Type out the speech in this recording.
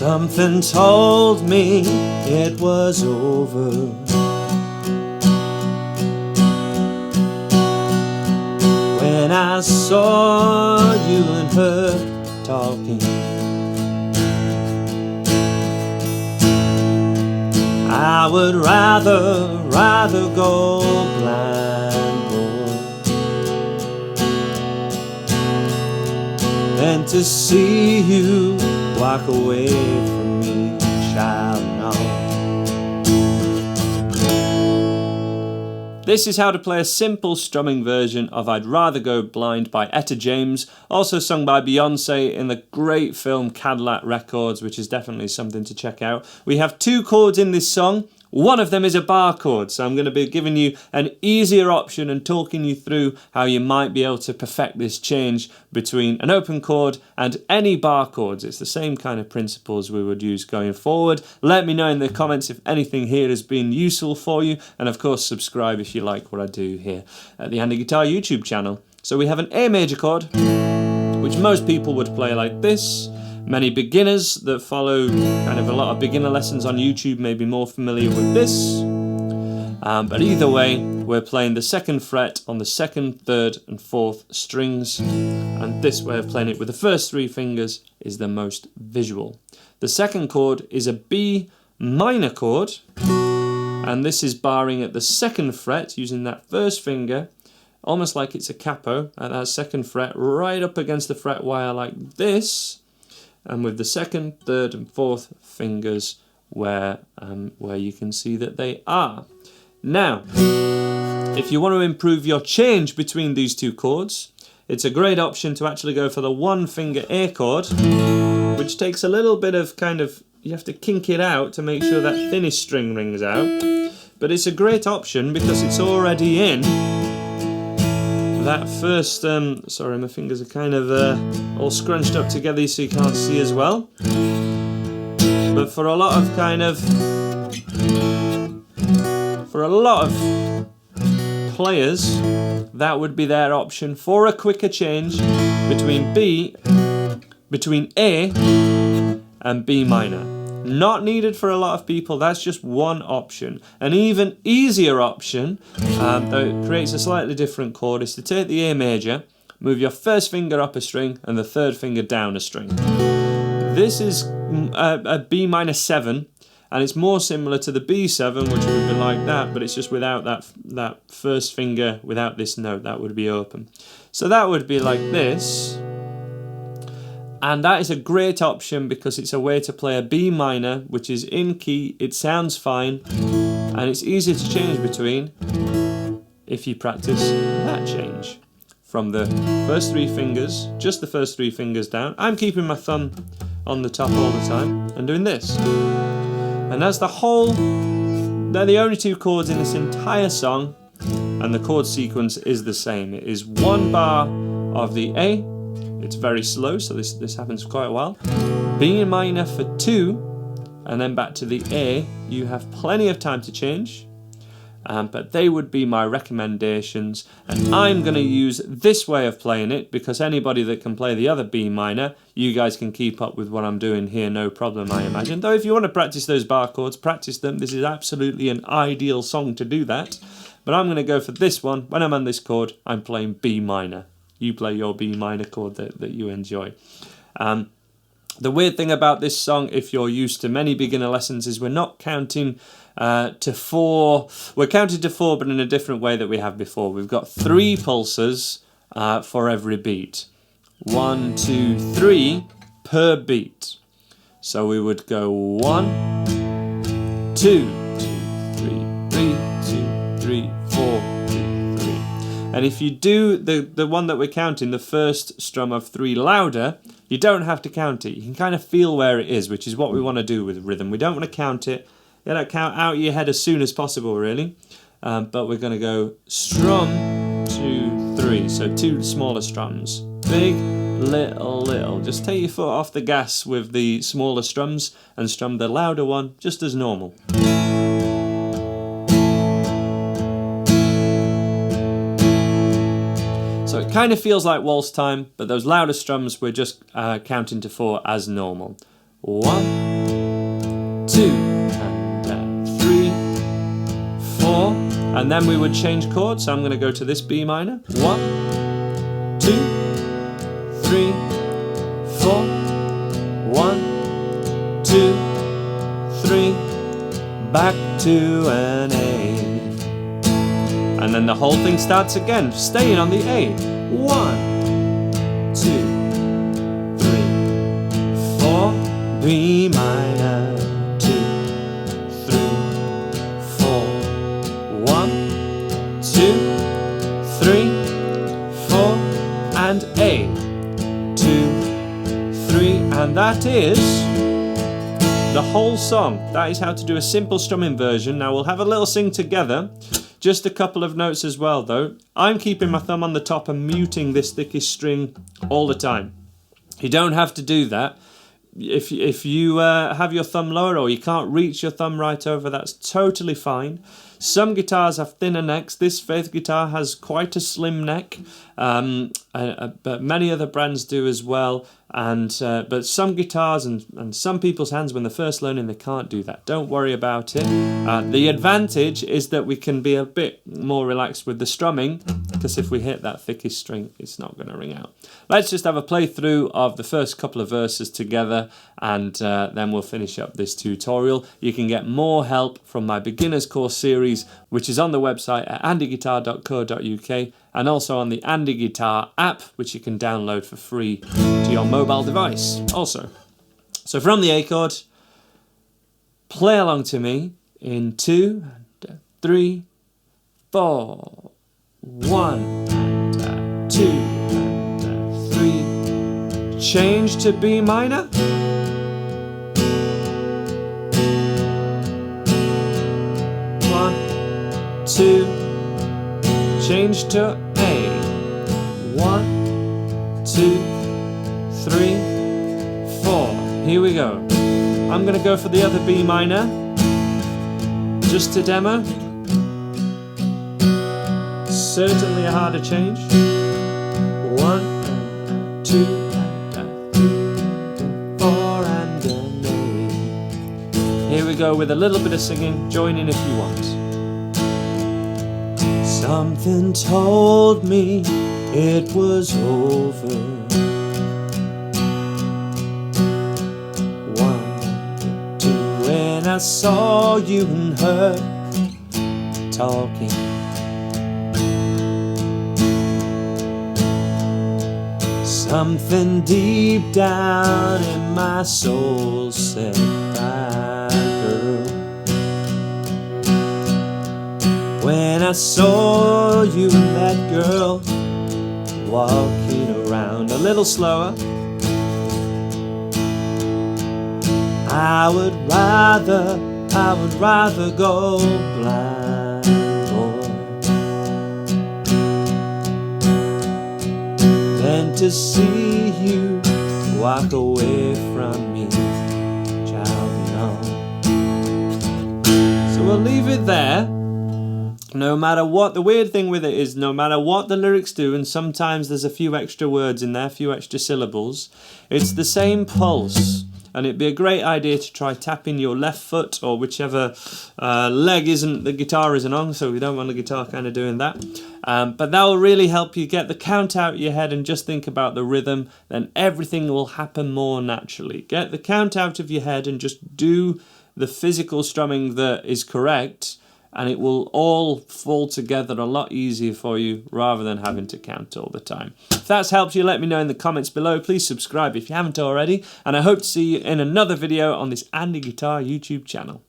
Something told me it was over. When I saw you and her talking, I would rather go blind, boy, than to see you walk away from me, child, no. This is how to play a simple strumming version of I'd Rather Go Blind by Etta James, also sung by Beyonce in the great film Cadillac Records, which is definitely something to check out. We have 2 chords in this song. One of them is a bar chord, so I'm going to be giving you an easier option and talking you through how you might be able to perfect this change between an open chord and any bar chords. It's the same kind of principles we would use going forward. Let me know in the comments if anything here has been useful for you, and of course subscribe if you like what I do here at the Handy Guitar YouTube channel. So we have an A major chord, which most people would play like this. Many beginners that follow kind of a lot of beginner lessons on YouTube may be more familiar with this. But either way, we're playing the 2nd fret on the 2nd, 3rd and 4th strings. And this way of playing it with the first 3 fingers is the most visual. The 2nd chord is a B minor chord. And this is barring at the 2nd fret using that first finger, almost like it's a capo at that 2nd fret, right up against the fret wire like this. And with the 2nd, 3rd and 4th fingers where you can see that they are. Now, if you want to improve your change between these 2 chords, it's a great option to actually go for the 1 finger A chord, which takes a little bit of you have to kink it out to make sure that thinnest string rings out. But it's a great option because it's already in that first, sorry, my fingers are kind of all scrunched up together so you can't see as well. But for a lot of players, that would be their option for a quicker change between A and B minor. Not needed for a lot of people, that's just one option. An even easier option, though it creates a slightly different chord, is to take the A major, move your first finger up a string and the 3rd finger down a string. This is a B minor 7, and it's more similar to the B7, which would be like that, but it's just without that first finger, without this note, that would be open. So that would be like this. And that is a great option because it's a way to play a B minor, which is in key, it sounds fine, and it's easy to change between if you practice that change. From the first 3 fingers, just the first 3 fingers down, I'm keeping my thumb on the top all the time and doing this. And that's they're the only 2 chords in this entire song, and the chord sequence is the same. It is 1 bar of the A. It's very slow, so this happens for quite a while. B minor for 2, and then back to the A. You have plenty of time to change, but they would be my recommendations. And I'm going to use this way of playing it because anybody that can play the other B minor, you guys can keep up with what I'm doing here, no problem, I imagine. Though if you want to practice those bar chords, practice them. This is absolutely an ideal song to do that. But I'm going to go for this one. When I'm on this chord, I'm playing B minor. You play your B minor chord that you enjoy. The weird thing about this song, if you're used to many beginner lessons, is we're not counting to 4. We're counting to 4, but in a different way that we have before. We've got 3 pulses for every beat. 1, 2, 3 per beat. So we would go 1, 2, 2, 3, 2, 3, 4. And if you do the one that we're counting, the first strum of 3 louder, you don't have to count it. You can kind of feel where it is, which is what we want to do with rhythm. We don't want to count it. You don't count out your head as soon as possible, really. But we're going to go strum, 2, 3. So 2 smaller strums. Big, little, little. Just take your foot off the gas with the smaller strums and strum the louder one just as normal. So it kind of feels like waltz time, but those louder strums we're just counting to 4 as normal. 1, and then we would change chords. So I'm going to go to this B minor. 1, 2, 3, 4. 1, 2, 3. Back to an A. And then the whole thing starts again, staying on the A. 1, 2, 3, 4. B minor. 2, 3, 4. 1, 2, 3, 4, and A. 2, 3, and that is the whole song. That is how to do a simple strumming version. Now we'll have a little sing together. Just a couple of notes as well though. I'm keeping my thumb on the top and muting this thickest string all the time. You don't have to do that. If you have your thumb lower or you can't reach your thumb right over, that's totally fine. Some guitars have thinner necks. This Faith guitar has quite a slim neck, but many other brands do as well. But some guitars and some people's hands, when they're first learning, they can't do that. Don't worry about it. The advantage is that we can be a bit more relaxed with the strumming, because if we hit that thickest string, it's not going to ring out. Let's just have a playthrough of the first couple of verses together, and then we'll finish up this tutorial. You can get more help from my beginner's course series, which is on the website at andyguitar.co.uk, and also on the Andy Guitar app, which you can download for free to your mobile device also. So from the A chord, play along to me in 2, 3, 4. 1, 2, 3. Change to B minor. 1, 2. Change to A. 1, 2, 3, 4. Here we go. I'm going to go for the other B minor, just to demo. Certainly a harder change. 1, 2, 3, 4, and an A. Here we go with a little bit of singing. Join in if you want. Something told me it was over. 1, 2, when I saw you and her talking. Something deep down in my soul said, "Ah, girl." When I saw you and that girl walking around, a little slower. I would rather go blind, boy, than to see you walk away from me, child, you know. So we'll leave it there. No matter what, the weird thing with it is, no matter what the lyrics do, and sometimes there's a few extra words in there, a few extra syllables, it's the same pulse. And it'd be a great idea to try tapping your left foot or whichever leg the guitar isn't on, so we don't want the guitar kind of doing that. But that will really help you get the count out of your head and just think about the rhythm, then everything will happen more naturally. Get the count out of your head and just do the physical strumming that is correct, and it will all fall together a lot easier for you rather than having to count all the time. If that's helped you, let me know in the comments below. Please subscribe if you haven't already, and I hope to see you in another video on this Andy Guitar YouTube channel.